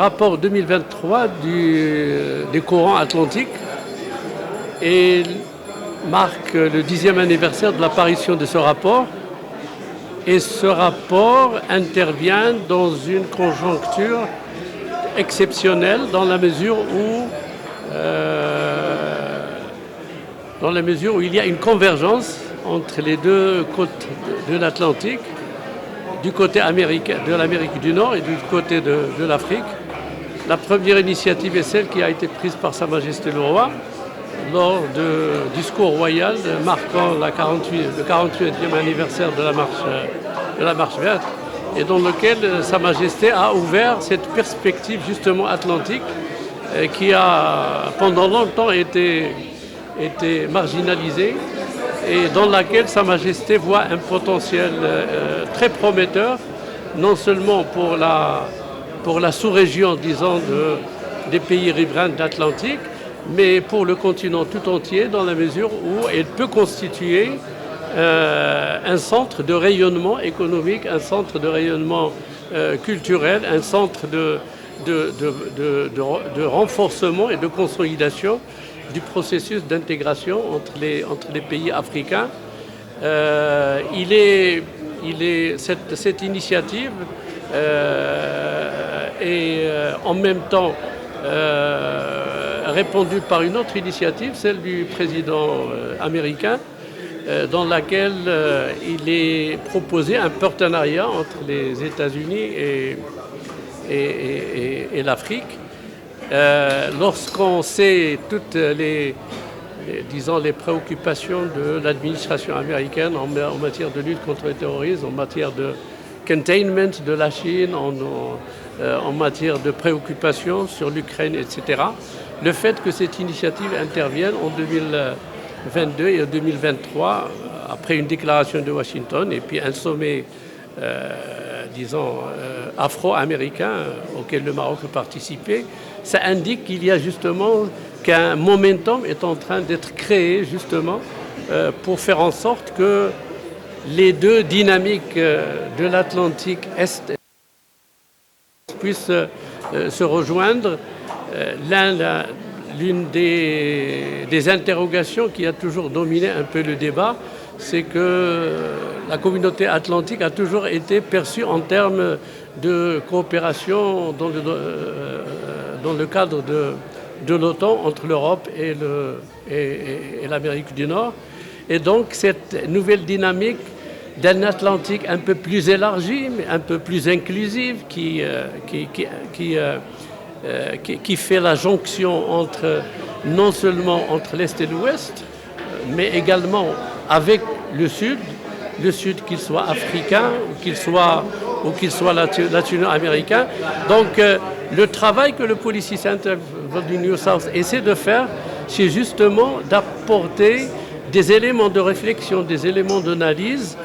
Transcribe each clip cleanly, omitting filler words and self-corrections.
rapport 2023 des courants atlantiques et marque le 10e anniversaire de l'apparition de ce rapport. Et ce rapport intervient dans une conjoncture exceptionnelle dans la mesure où il y a une convergence entre les deux côtes de l'Atlantique, du côté américain, de l'Amérique du Nord et du côté de l'Afrique. La première initiative est celle qui a été prise par Sa Majesté le Roi lors du discours royal marquant le 48e anniversaire de la marche verte, et dans lequel Sa Majesté a ouvert cette perspective justement atlantique qui a pendant longtemps été marginalisée et dans laquelle Sa Majesté voit un potentiel très prometteur, non seulement pour la sous-région, disons, des pays riverains de l'Atlantique, mais pour le continent tout entier, dans la mesure où elle peut constituer un centre de rayonnement économique, un centre de rayonnement culturel, un centre de renforcement et de consolidation du processus d'intégration entre les pays africains. Cette initiative est en même temps répondue par une autre initiative, celle du président américain, dans laquelle il est proposé un partenariat entre les États-Unis et l'Afrique. Lorsqu'on sait toutes les préoccupations de l'administration américaine en matière de lutte contre le terrorisme, en matière de containment de la Chine, en matière de préoccupations sur l'Ukraine, etc., le fait que cette initiative intervienne en 2022 et en 2023, après une déclaration de Washington et puis un sommet, afro-américain auquel le Maroc a participé, ça indique qu'il y a justement qu'un momentum est en train d'être créé justement pour faire en sorte que les deux dynamiques de l'Atlantique Est puissent se rejoindre. L'une des interrogations qui a toujours dominé un peu le débat, c'est que la communauté atlantique a toujours été perçue en termes de coopération dans le cadre de l'OTAN entre l'Europe et l'Amérique du Nord. Et donc cette nouvelle dynamique d'un Atlantique un peu plus élargi, mais un peu plus inclusive, qui fait la jonction non seulement entre l'Est et l'Ouest, mais également avec le Sud qu'il soit africain ou qu'il soit latino-américain. Donc le travail que le Policy Center du New South essaie de faire, c'est justement d'apporter des éléments de réflexion, des éléments d'analyse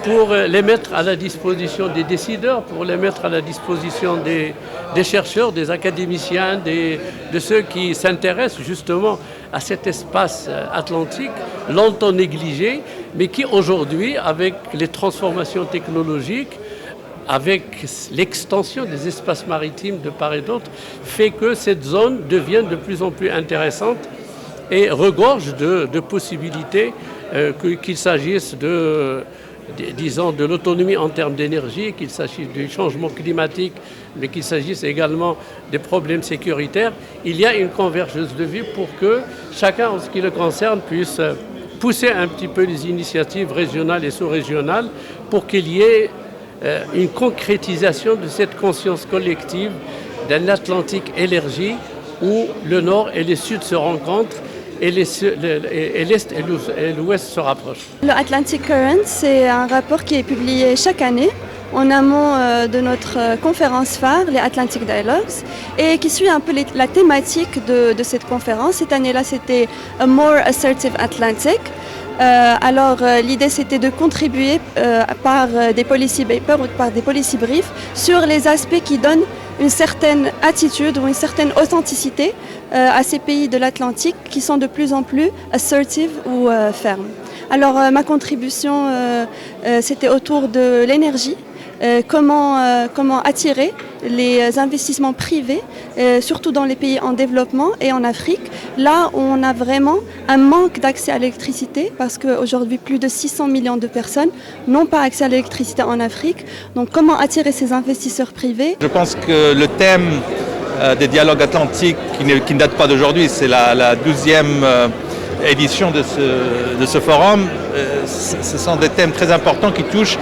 pour les mettre à la disposition des décideurs, pour les mettre à la disposition des chercheurs, des académiciens, de ceux qui s'intéressent justement à cet espace atlantique, longtemps négligé, mais qui aujourd'hui, avec les transformations technologiques, avec l'extension des espaces maritimes de part et d'autre, fait que cette zone devient de plus en plus intéressante et regorge de possibilités, qu'il s'agisse de l'autonomie en termes d'énergie, qu'il s'agisse du changement climatique, mais qu'il s'agisse également des problèmes sécuritaires. Il y a une convergence de vues pour que chacun, en ce qui le concerne, puisse pousser un petit peu les initiatives régionales et sous-régionales pour qu'il y ait une concrétisation de cette conscience collective d'un Atlantique élargi où le Nord et le Sud se rencontrent et l'Est et l'Ouest se rapprochent. Le Atlantic Current, c'est un rapport qui est publié chaque année en amont de notre conférence phare, les Atlantic Dialogues, et qui suit un peu la thématique de cette conférence. Cette année-là, c'était A More Assertive Atlantic. L'idée, c'était de contribuer par des policy papers ou par des policy briefs sur les aspects qui donnent une certaine attitude ou une certaine authenticité à ces pays de l'Atlantique qui sont de plus en plus assertive ou fermes. Alors ma contribution, c'était autour de l'énergie, comment attirer les investissements privés, surtout dans les pays en développement et en Afrique, là où on a vraiment un manque d'accès à l'électricité, parce qu'aujourd'hui plus de 600 millions de personnes n'ont pas accès à l'électricité en Afrique. Donc comment attirer ces investisseurs privés? Je pense que le thème des dialogues atlantiques, qui ne date pas d'aujourd'hui, c'est la 12e édition de ce forum, ce sont des thèmes très importants qui touchent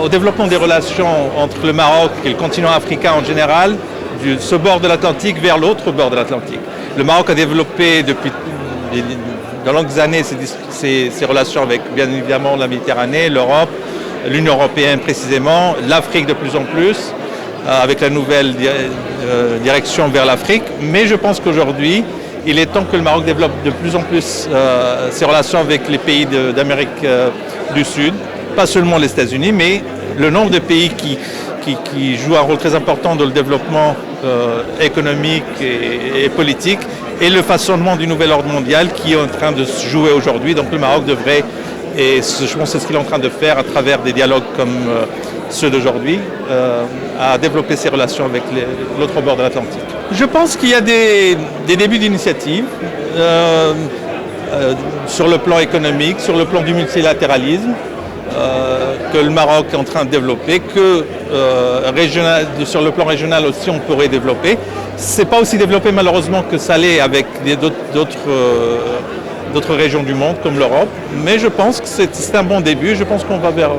au développement des relations entre le Maroc et le continent africain en général, ce bord de l'Atlantique vers l'autre bord de l'Atlantique. Le Maroc a développé depuis de longues années ses relations avec bien évidemment la Méditerranée, l'Europe, l'Union européenne précisément, l'Afrique de plus en plus, avec la nouvelle direction vers l'Afrique. Mais je pense qu'aujourd'hui, il est temps que le Maroc développe de plus en plus ses relations avec les pays d'Amérique du Sud, pas seulement les États-Unis, mais le nombre de pays qui jouent un rôle très important dans le développement économique et politique et le façonnement du nouvel ordre mondial qui est en train de se jouer aujourd'hui. Donc le Maroc devrait, et je pense que c'est ce qu'il est en train de faire à travers des dialogues comme ceux d'aujourd'hui, à développer ses relations avec l'autre bord de l'Atlantique. Je pense qu'il y a des débuts d'initiative sur le plan économique, sur le plan du multilatéralisme, que le Maroc est en train de développer, que sur le plan régional aussi on pourrait développer. Ce n'est pas aussi développé malheureusement que ça l'est avec d'autres régions du monde comme l'Europe, mais je pense que c'est un bon début. Je pense qu'on va vers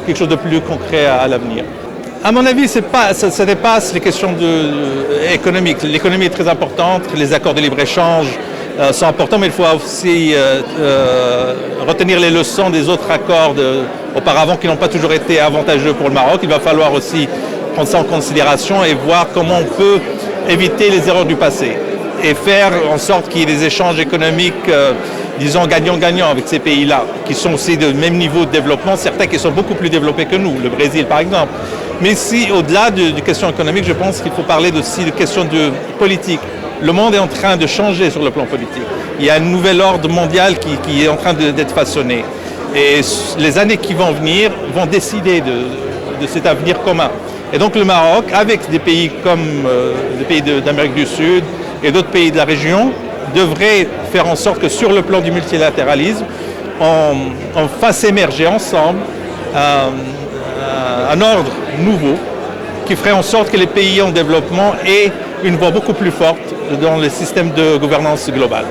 quelque chose de plus concret à l'avenir. À mon avis, ça dépasse les questions économiques. L'économie est très importante, les accords de libre-échange sont importants, mais il faut aussi retenir les leçons des autres accords auparavant qui n'ont pas toujours été avantageux pour le Maroc. Il va falloir aussi prendre ça en considération et voir comment on peut éviter les erreurs du passé et faire en sorte qu'il y ait des échanges économiques, disons, gagnant-gagnant avec ces pays-là, qui sont aussi de même niveau de développement, certains qui sont beaucoup plus développés que nous, le Brésil par exemple. Mais si, au-delà des questions économiques, je pense qu'il faut parler aussi de questions de politique. Le monde est en train de changer sur le plan politique. Il y a un nouvel ordre mondial qui est en train d'être façonné. Et les années qui vont venir vont décider de cet avenir commun. Et donc le Maroc, avec des pays comme les pays d'Amérique du Sud et d'autres pays de la région, devrait faire en sorte que sur le plan du multilatéralisme, on fasse émerger ensemble un ordre nouveau qui ferait en sorte que les pays en développement aient une voix beaucoup plus forte dans les systèmes de gouvernance globale.